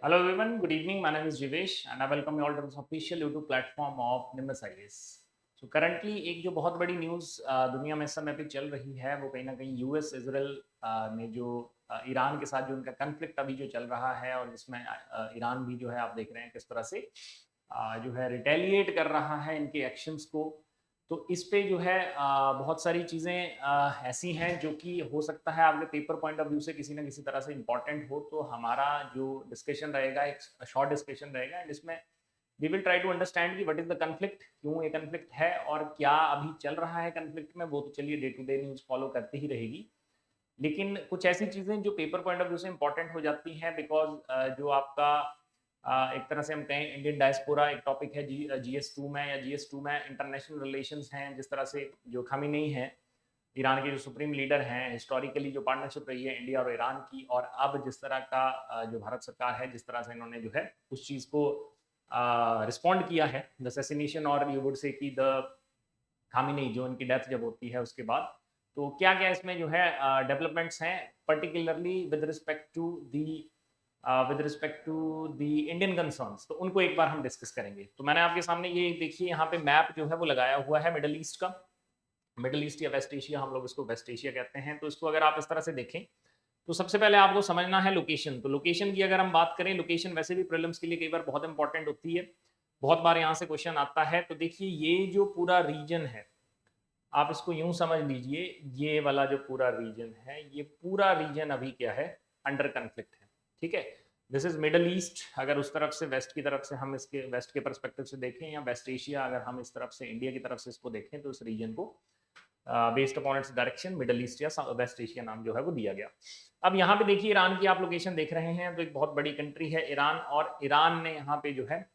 Hello everyone, good evening. My name is Jivesh and I welcome you all to this official YouTube platform of Nimbus IAS. So currently एक जो बहुत बड़ी news दुनिया में इस समय पे चल रही है वो कहीं ना कहीं यूएस इजराइल में जो ईरान के साथ जो उनका कन्फ्लिक्ट अभी जो चल रहा है और जिसमें ईरान भी जो है आप देख रहे हैं किस तरह से जो है रिटेलिएट कर रहा है इनके एक्शंस को। तो इस पे जो है बहुत सारी चीज़ें ऐसी हैं जो कि हो सकता है आपके पेपर पॉइंट ऑफ व्यू से किसी ना किसी तरह से इम्पॉर्टेंट हो। तो हमारा जो डिस्कशन रहेगा एक शॉर्ट डिस्कशन रहेगा एंड इसमें we will try to understand कि व्हाट इज द कन्फ्लिक्ट, क्यों ये कन्फ्लिक्ट है और क्या अभी चल रहा है कन्फ्लिक्ट में। वो तो चलिए day to day news follow करते ही रहेगी, लेकिन कुछ ऐसी चीज़ें जो पेपर पॉइंट ऑफ व्यू से इंपॉर्टेंट हो जाती हैं बिकॉज जो आपका एक तरह से हम कहें इंडियन डायस्पोरा एक टॉपिक है GS2 में, या GS2 में इंटरनेशनल रिलेशंस हैं। जिस तरह से जो खामिनेई हैं, ईरान के जो सुप्रीम लीडर हैं, हिस्टोरिकली जो पार्टनरशिप रही है इंडिया और ईरान की, और अब जिस तरह का जो भारत सरकार है जिस तरह से इन्होंने जो है उस चीज़ को रिस्पॉन्ड किया है, द असैसिनेशन और यू वुड से कि द खामिनेई जो उनकी डेथ जब होती है उसके बाद, तो क्या क्या इसमें जो है डेवलपमेंट्स हैं particularly with respect to the Indian concerns, तो उनको एक बार हम डिस्कस करेंगे। तो मैंने आपके सामने ये देखिए यहाँ पे मैप जो है वो लगाया हुआ है मिडल ईस्ट का। मिडल ईस्ट या वेस्ट एशिया, हम लोग इसको वेस्ट एशिया कहते हैं। तो इसको अगर आप इस तरह से देखें तो सबसे पहले आपको समझना है लोकेशन। तो लोकेशन की अगर हम बात करें, लोकेशन वैसे भी प्रीलिम्स के लिए कई बार बहुत इंपॉर्टेंट होती है, बहुत बार यहाँ से क्वेश्चन आता है। तो देखिए ये जो पूरा रीजन है, आप इसको यूं समझ लीजिए, ये वाला जो पूरा रीजन है, ये पूरा रीजन अभी क्या है, अंडर कन्फ्लिक्ट है। ठीक है, दिस इज मिडल ईस्ट। अगर उस तरफ से वेस्ट की तरफ से हम इसके वेस्ट के परस्पेक्टिव से देखें, या वेस्ट एशिया अगर हम इस तरफ से इंडिया की तरफ से इसको देखें, तो इस रीजन को based upon its direction middle east या वेस्ट एशिया नाम जो है वो दिया गया। अब यहाँ पे देखिए ईरान की आप लोकेशन देख रहे हैं, तो एक बहुत बड़ी कंट्री है ईरान, और ईरान ने यहाँ पे जो है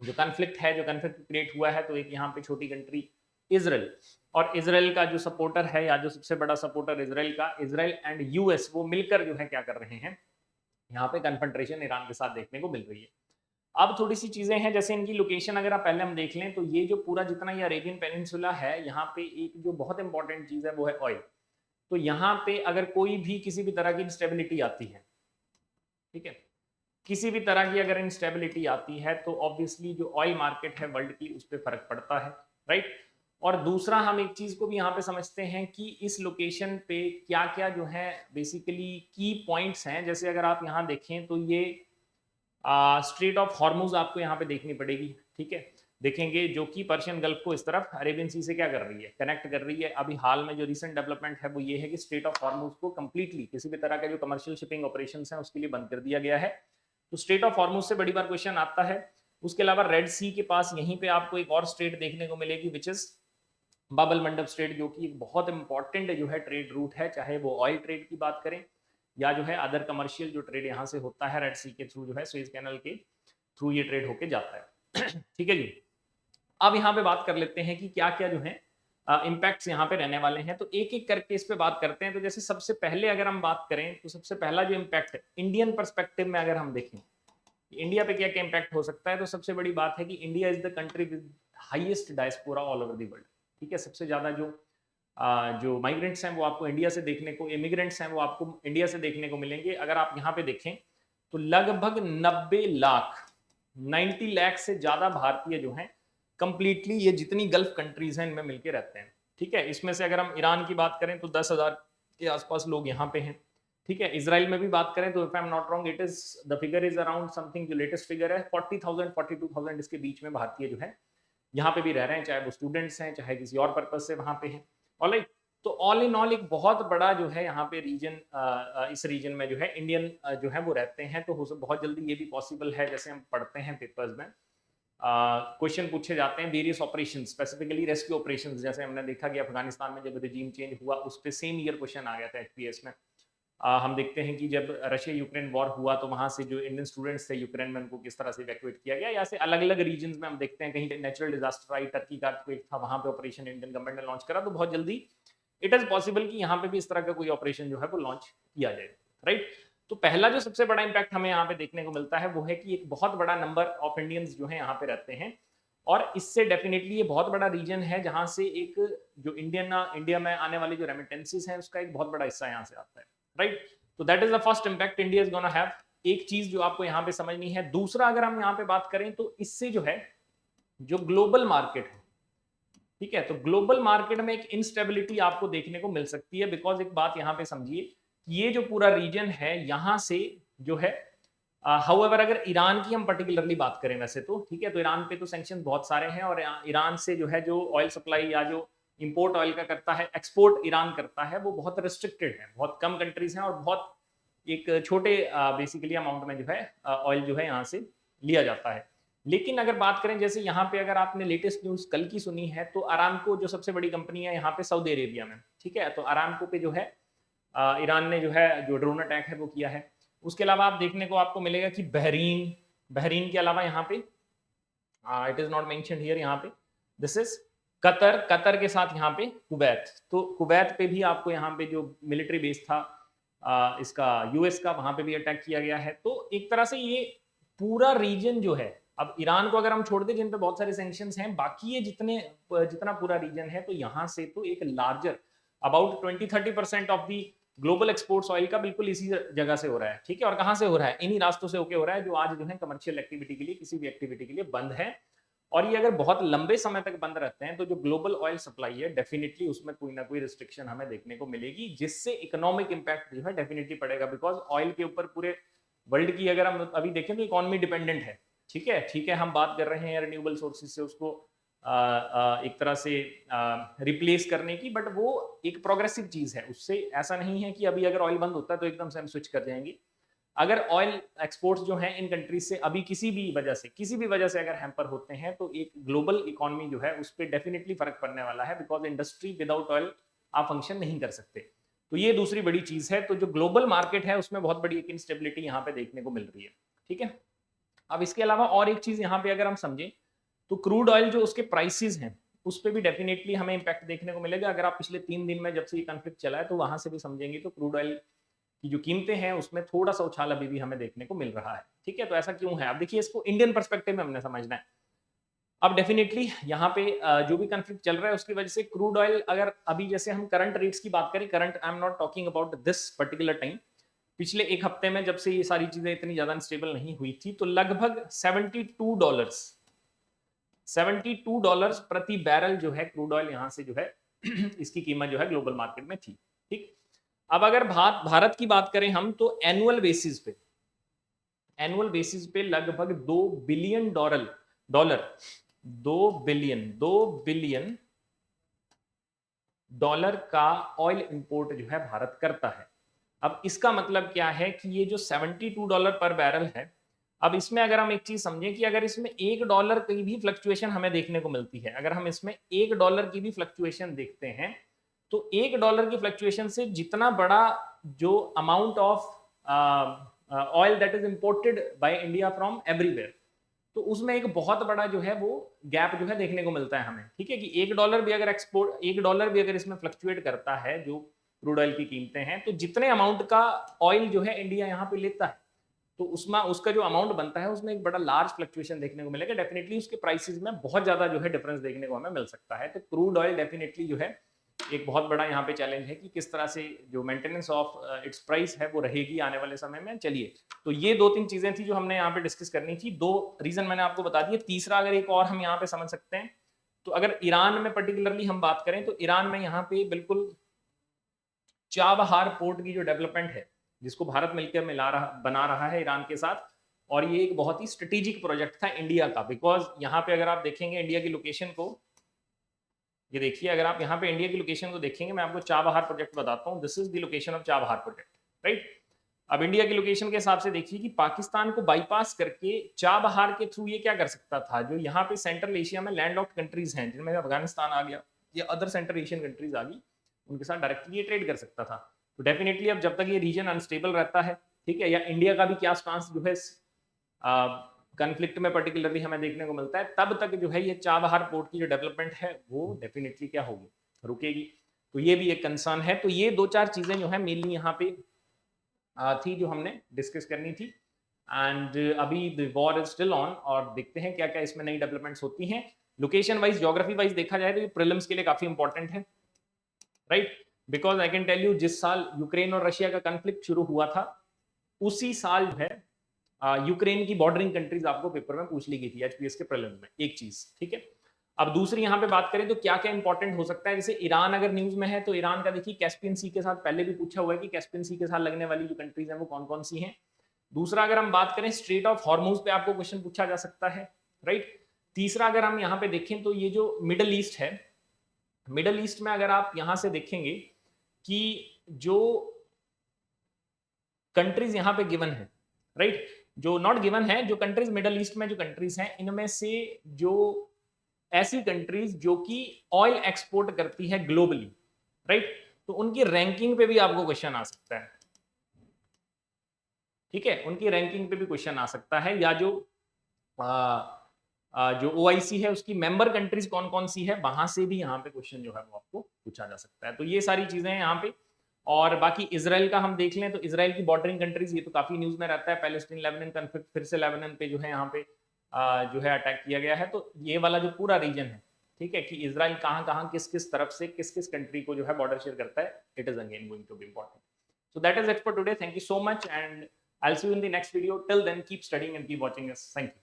जो कन्फ्लिक्ट है, जो कन्फ्लिक्ट क्रिएट हुआ है, तो एक यहाँ पे छोटी कंट्री इसराइल, और इसराइल का जो सपोर्टर है या जो सबसे बड़ा सपोर्टर इसराइल का, इसराइल एंड यूएस, वो मिलकर जो है क्या कर रहे हैं, यहाँ पे कन्फ्रंट्रेशन ईरान के साथ देखने को मिल रही है। अब थोड़ी सी चीजें हैं, जैसे इनकी लोकेशन अगर आप पहले हम देख लें, तो ये जो पूरा जितना ये अरेबियन पेनिनसुला है, यहाँ पे एक जो बहुत इंपॉर्टेंट चीज है वो है ऑयल। तो यहाँ पे अगर कोई भी किसी भी तरह की इंस्टेबिलिटी आती है, ठीक है, किसी भी तरह की अगर इंस्टेबिलिटी आती है, तो ऑब्वियसली जो ऑयल मार्केट है वर्ल्ड की, उस पर फर्क पड़ता है, राइट। और दूसरा हम एक चीज को भी यहाँ पे समझते हैं कि इस लोकेशन पे क्या क्या जो है बेसिकली की पॉइंट्स हैं। जैसे अगर आप यहाँ देखें तो ये स्ट्रेट ऑफ हॉर्मुज आपको यहाँ पे देखनी पड़ेगी, ठीक है, देखेंगे, जो कि पर्शियन गल्फ को इस तरफ अरेबियन सी से क्या कर रही है, कनेक्ट कर रही है। अभी हाल में जो रिसेंट डेवलपमेंट है वो ये है कि स्ट्रेट ऑफ हॉर्मुज को कंप्लीटली किसी भी तरह का जो कमर्शियल शिपिंग ऑपरेशन है उसके लिए बंद कर दिया गया है। तो स्ट्रेट ऑफ हॉर्मुज से बड़ी बार क्वेश्चन आता है। उसके अलावा रेड सी के पास यहीं पे आपको एक और स्ट्रेट देखने को मिलेगी, विच इज बाबल मंडप स्ट्रेट, जो कि एक बहुत इंपॉर्टेंट जो है ट्रेड रूट है, चाहे वो ऑयल ट्रेड की बात करें या जो है अदर कमर्शियल जो ट्रेड यहाँ से होता है रेड सी के थ्रू, जो है सुएज कैनल के थ्रू ये ट्रेड होके जाता है। ठीक है जी। अब यहाँ पे बात कर लेते हैं कि क्या क्या जो है इम्पैक्ट्स यहाँ पे रहने वाले हैं, तो एक एक करके इस पे बात करते हैं। तो जैसे सबसे पहले अगर हम बात करें, तो सबसे पहला जो इम्पैक्ट है इंडियन परस्पेक्टिव में अगर हम देखें इंडिया पे क्या क्या इम्पैक्ट हो सकता है, तो सबसे बड़ी बात है कि India is the country with highest diaspora all over the world. ठीक है, सबसे ज्यादा जो माइग्रेंट्स हैं वो आपको इंडिया से देखने को, इमिग्रेंट्स हैं वो आपको इंडिया से देखने को मिलेंगे। अगर आप यहाँ पे देखें तो लगभग 90 लाख, 90 लाख से ज्यादा भारतीय जो हैं कंप्लीटली ये जितनी गल्फ कंट्रीज हैं इनमें मिलके रहते हैं। ठीक है, इसमें से अगर हम ईरान की बात करें तो 10,000 के आसपास लोग यहाँ पे हैं। ठीक है, इसराइल में भी बात करें तो if I am not wrong it is the figure is around something, जो लेटेस्ट फिगर है 40,000 42,000 इसके बीच में भारतीय जो है यहाँ पे भी रह रहे हैं, चाहे वो स्टूडेंट्स हैं चाहे किसी और पर्पज से वहां पे हैं। ऑलराइट, तो ऑल इन ऑल एक बहुत बड़ा जो है यहाँ पे रीजन, इस रीजन में जो है इंडियन जो है वो रहते हैं। तो हो बहुत जल्दी ये भी पॉसिबल है, जैसे हम पढ़ते हैं पेपर्स में क्वेश्चन पूछे जाते हैं various operation, specifically rescue operation, जैसे हमने देखा कि अफगानिस्तान में जब रिजीम चेंज हुआ उस पर सेम ईयर क्वेश्चन आ गया था एचपीएस में। हम देखते हैं कि जब रशिया यूक्रेन वॉर हुआ तो वहां से जो इंडियन स्टूडेंट्स थे यूक्रेन में, उनको किस तरह से इवैक्यूएट किया गया, या से अलग अलग रीजन में हम देखते हैं कहीं नेचुरल डिजास्टर आई, टर्की का earthquake था, वहां पे ऑपरेशन इंडियन गवर्नमेंट ने लॉन्च करा। तो बहुत जल्दी इट इज पॉसिबल कि यहाँ पे भी इस तरह का कोई ऑपरेशन जो है वो लॉन्च किया जाए, राइट। तो पहला जो सबसे बड़ा इंपैक्ट हमें यहाँ पे देखने को मिलता है वो है कि एक बहुत बड़ा नंबर ऑफ इंडियंस जो है यहाँ पे रहते हैं, और इससे डेफिनेटली ये बहुत बड़ा रीजन है जहां से एक जो इंडिया में आने वाले जो रेमिटेंसेस हैं उसका एक बहुत बड़ा हिस्सा यहाँ से आता है, राइट। तो that is the first impact India is gonna have. एक चीज जो आपको यहाँ पे समझनी है। दूसरा, अगर हम यहाँ पे बात करें तो इससे जो है जो ग्लोबल मार्केट है, ठीक है, तो ग्लोबल मार्केट में एक इंस्टेबिलिटी आपको देखने को मिल सकती है। बिकॉज एक बात यहाँ पे समझिए कि ये जो पूरा रीजन है यहाँ से जो है, हाउएवर अगर ईरान की हम पर्टिकुलरली बात करें वैसे तो, ठीक है, तो ईरान पे तो सैंक्शन बहुत सारे हैं और ईरान से जो है जो ऑयल सप्लाई या जो इंपोर्ट ऑयल का करता है, एक्सपोर्ट ईरान करता है, वो बहुत रिस्ट्रिक्टेड है, बहुत कम कंट्रीज हैं और बहुत एक छोटे बेसिकली अमाउंट में जो है ऑयल जो है यहाँ से लिया जाता है। लेकिन अगर बात करें जैसे यहाँ पे अगर आपने लेटेस्ट न्यूज कल की सुनी है तो अरामको जो सबसे बड़ी कंपनी है यहाँ पे सऊदी अरेबिया में, ठीक है, तो अरामको पे जो है ईरान ने जो है जो ड्रोन अटैक है वो किया है। उसके अलावा आप देखने को आपको मिलेगा कि बहरीन, बहरीन के अलावा यहाँ पे it is not mentioned here, यहाँ पे दिस इज कतर, कतर के साथ यहाँ पे कुवैत, तो कुवैत पे भी आपको यहाँ पे जो मिलिट्री बेस था इसका यूएस का, वहां पे भी अटैक किया गया है। तो एक तरह से ये पूरा रीजन जो है, अब ईरान को अगर हम छोड़ दें जिन पे बहुत सारे सैंक्शंस हैं, बाकी ये जितना पूरा रीजन है, तो यहाँ से तो एक larger about 20-30% of the global exports oil का बिल्कुल इसी जगह से हो रहा है, ठीक है, और कहाँ से हो रहा है, इन्हीं रास्तों से होके हो रहा है जो आज जो है कमर्शियल एक्टिविटी के लिए, किसी भी एक्टिविटी के लिए बंद है। और ये अगर बहुत लंबे समय तक बंद रहते हैं तो जो ग्लोबल ऑयल सप्लाई है डेफिनेटली उसमें कोई ना कोई रिस्ट्रिक्शन हमें देखने को मिलेगी, जिससे इकोनॉमिक इंपैक्ट जो है डेफिनेटली पड़ेगा। बिकॉज ऑयल के ऊपर पूरे वर्ल्ड की अगर हम अभी देखें तो इकोनॉमी डिपेंडेंट है, ठीक है, ठीक है, हम बात कर रहे हैं रिन्यूएबल सोर्सेज से उसको एक तरह से रिप्लेस करने की, बट वो एक प्रोग्रेसिव चीज है, उससे ऐसा नहीं है कि अभी अगर ऑयल बंद होता है तो एकदम से हम स्विच कर जाएंगे। अगर ऑयल एक्सपोर्ट्स जो हैं इन कंट्रीज से अभी किसी भी वजह से अगर हैम्पर होते हैं तो एक ग्लोबल इकोनॉमी जो है उस पर डेफिनेटली फर्क पड़ने वाला है। बिकॉज इंडस्ट्री विदाउट ऑयल आप फंक्शन नहीं कर सकते। तो ये दूसरी बड़ी चीज है। तो जो ग्लोबल मार्केट है उसमें बहुत बड़ी एक इंस्टेबिलिटी यहाँ पे देखने को मिल रही है, ठीक है। अब इसके अलावा और एक चीज यहाँ पे अगर हम समझें तो क्रूड ऑयल जो उसके प्राइसेस हैं उस पर भी डेफिनेटली हमें इंपैक्ट देखने को मिलेगा। अगर आप पिछले 3 दिन में जब से ये कॉन्फ्लिक्ट चला है तो वहां से भी समझेंगे तो क्रूड ऑयल की जो कीमतें हैं उसमें थोड़ा सा उछाल अभी भी हमें देखने को मिल रहा है, ठीक है। तो ऐसा क्यों है, अब देखिए इसको इंडियन पर्सपेक्टिव में हमने समझना है। अब डेफिनेटली यहाँ पे जो भी कॉन्फ्लिक्ट चल रहा है उसकी वजह से क्रूड ऑयल, अगर अभी जैसे हम करंट रेट्स की बात करें, current I am not talking about this particular time, पिछले एक हफ्ते में जब से ये सारी चीजें इतनी ज्यादा स्टेबल नहीं हुई थी तो लगभग $72 प्रति बैरल जो है क्रूड ऑयल यहाँ से जो है इसकी कीमत जो है ग्लोबल मार्केट में थी, ठीक। अब अगर भारत की बात करें हम तो एनुअल बेसिस पे लगभग $2 बिलियन डॉलर का ऑयल इंपोर्ट जो है भारत करता है। अब इसका मतलब क्या है कि ये जो $72 पर बैरल है, अब इसमें अगर हम एक चीज समझें कि अगर इसमें $1 की भी फ्लक्चुएशन हमें देखने को मिलती है, अगर हम इसमें $1 की भी फ्लक्चुएशन देखते हैं तो $1 की फ्लक्चुएशन से जितना बड़ा जो amount of oil that is imported by India from everywhere, तो उसमें एक बहुत बड़ा जो है वो गैप जो है देखने को मिलता है हमें, ठीक है, कि $1 भी अगर $1 भी अगर इसमें फ्लक्चुएट करता है जो क्रूड ऑयल की कीमतें हैं, तो जितने अमाउंट का ऑयल जो है इंडिया यहाँ पे लेता है तो उसमें उसका जो अमाउंट बनता है उसमें एक बड़ा लार्ज फ्लक्चुएशन देखने को मिलेगा। डेफिनेटली उसके प्राइसेस में बहुत ज्यादा जो है डिफरेंस देखने को हमें मिल सकता है। तो क्रूड ऑयल डेफिनेटली जो है एक बहुत बड़ा यहाँ पे चैलेंज है कि किस तरह से जो मेंटेनेंस ऑफ इट्स प्राइस है वो रहेगी आने वाले समय में। चलिए, तो ये 2-3 चीजें थी जो हमने यहाँ पे डिस्कस करनी थी। 2 रीजन मैंने आपको बता दिए। तीसरा अगर एक और हम यहाँ पे समझ सकते हैं तो अगर ईरान में पर्टिकुलरली हम बात करें तो ईरान में यहाँ पे बिल्कुल चाबहार पोर्ट की जो डेवलपमेंट है जिसको भारत मिलकर बना रहा है ईरान के साथ, और ये एक बहुत ही स्ट्रेटेजिक प्रोजेक्ट था इंडिया का। बिकॉज यहाँ पे अगर आप देखेंगे इंडिया की लोकेशन को, ये देखिए, अगर आप यहाँ पे इंडिया की लोकेशन को देखेंगे, मैं आपको चाबहार प्रोजेक्ट बताता हूँ। This is the location of Chabahar project, right. अब इंडिया की लोकेशन के हिसाब से देखिए कि पाकिस्तान को बाईपास करके चाबहार के थ्रू ये क्या कर सकता था, जो यहाँ पे सेंट्रल एशिया में लैंडलॉक्ड कंट्रीज हैं जिनमें अफगानिस्तान आ गया या अदर सेंट्रल एशियन कंट्रीज आ गई, उनके साथ डायरेक्टली ये ट्रेड कर सकता था। तो डेफिनेटली अब जब तक ये रीजन अनस्टेबल रहता है, ठीक है, या इंडिया का भी क्या स्टांस जो है कॉन्फ्लिक्ट में पर्टिकुलरली हमें देखने को मिलता है, तब तक जो है ये चाबहार पोर्ट की जो डेवलपमेंट है वो डेफिनेटली क्या होगी, रुकेगी। तो ये भी एक कंसर्न है। तो ये 2-4 चीजें जो है मेनली यहाँ पे थी जो हमने डिस्कस करनी थी। एंड अभी the war is still on और देखते हैं क्या क्या इसमें नई डेवलपमेंट्स होती हैं। लोकेशन वाइज, ज्योग्राफी वाइज देखा जाए तो ये प्रीलिम्स के लिए काफी इंपॉर्टेंट है, right. Because I can tell you जिस साल यूक्रेन और रशिया का कॉन्फ्लिक्ट शुरू हुआ था उसी साल जो है यूक्रेन की बॉर्डरिंग कंट्रीज आपको पेपर में पूछ ली गई थी एचपीएस के प्रीलिम्स में, एक चीज, ठीक है। अब दूसरी यहाँ पे बात करें तो क्या क्या इंपॉर्टेंट हो सकता है, जैसे ईरान अगर न्यूज में है तो ईरान का देखिए कैस्पियन सी के साथ पहले भी पूछा हुआ है कि कैस्पियन सी के साथ लगने वाली जो कंट्रीज हैं वो कौन कौन सी हैं। दूसरा अगर हम बात करें स्ट्रेट ऑफ हॉर्मूज पे आपको क्वेश्चन पूछा जा सकता है, राइट। तीसरा अगर हम यहाँ पे देखें तो ये जो मिडल ईस्ट है, मिडल ईस्ट में अगर आप यहां से देखेंगे कि जो कंट्रीज यहाँ पे गिवन है, राइट, जो नॉट गिवन है, जो कंट्रीज मिडल ईस्ट में जो कंट्रीज हैं इनमें से जो ऐसी कंट्रीज जो कि ऑयल एक्सपोर्ट करती है ग्लोबली, राइट, तो उनकी रैंकिंग पे भी आपको क्वेश्चन आ सकता है, ठीक है, उनकी रैंकिंग पे भी क्वेश्चन आ सकता है, या जो जो ओआईसी है उसकी मेंबर कंट्रीज कौन कौन सी है वहां से भी यहाँ पे क्वेश्चन जो है वो आपको पूछा जा सकता है। तो ये सारी चीजें हैं यहाँ पे। और बाकी इसराइल का हम देख लें तो इसराइल की बॉर्डरिंग कंट्रीज ये तो काफी न्यूज में रहता है, पैलेस्टीन लेबनान कन्फ्लिक्ट, फिर से लेबनान पे जो है यहाँ पे जो है अटैक किया गया है, तो ये वाला जो पूरा रीजन है, ठीक है, कि इसराइल कहाँ कहाँ किस किस तरफ से किस किस कंट्री को जो है बॉर्डर शेयर करता है, it is again going to be important. So that is it for today. Thank you so much and I'll see you in the next video. Till then, keep studying and keep watching us. Thank you.